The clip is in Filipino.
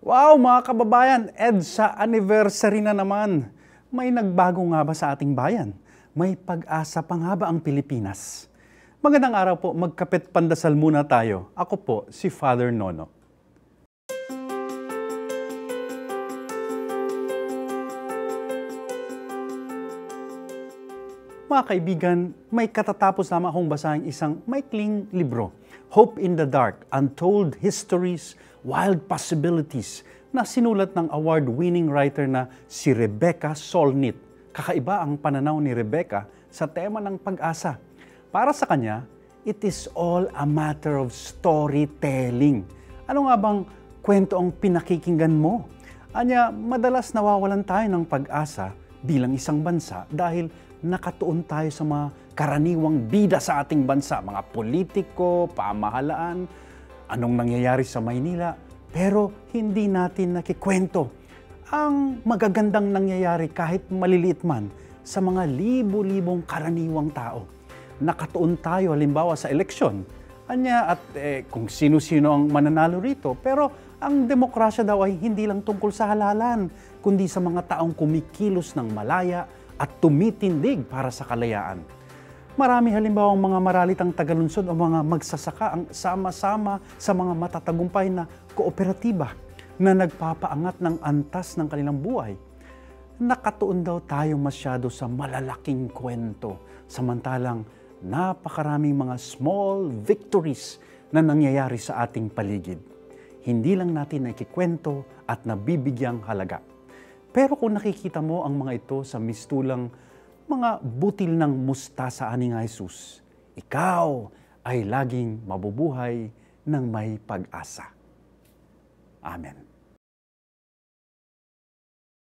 Wow mga kababayan, EDSA anniversary na naman. May nagbago nga ba sa ating bayan? May pag-asa pa nga ba ang Pilipinas? Magandang araw po, magkapit pandasal muna tayo. Ako po si Father Nono. Mga kaibigan, may katatapos lamang akong basahin isang maikling libro, Hope in the Dark, Untold Histories, Wild Possibilities, na sinulat ng award-winning writer na si Rebecca Solnit. Kakaiba ang pananaw ni Rebecca sa tema ng pag-asa. Para sa kanya, it is all a matter of storytelling. Ano nga bang kwento ang pinakikinggan mo? Anya, madalas nawawalan tayo ng pag-asa bilang isang bansa dahil nakatuon tayo sa mga karaniwang bida sa ating bansa, mga politiko, pamahalaan, anong nangyayari sa Maynila, pero hindi natin nakikwento ang magagandang nangyayari kahit maliliit man sa mga libo-libong karaniwang tao. Nakatuon tayo halimbawa sa eleksyon, at kung sino-sino ang mananalo rito, pero ang demokrasya daw ay hindi lang tungkol sa halalan, kundi sa mga taong kumikilos ng malaya at tumitindig para sa kalayaan. Marami halimbawang mga maralitang tagalunsod o mga magsasaka ang sama-sama sa mga matatagumpay na kooperatiba na nagpapaangat ng antas ng kanilang buhay. Nakatuon daw tayo masyado sa malalaking kwento, samantalang napakaraming mga small victories na nangyayari sa ating paligid. Hindi lang natin nakikwento at nabibigyang halaga. Pero kung nakikita mo ang mga ito sa mistulang mga butil ng mustasa ani nga Jesus, ikaw ay laging mabubuhay ng may pag-asa. Amen.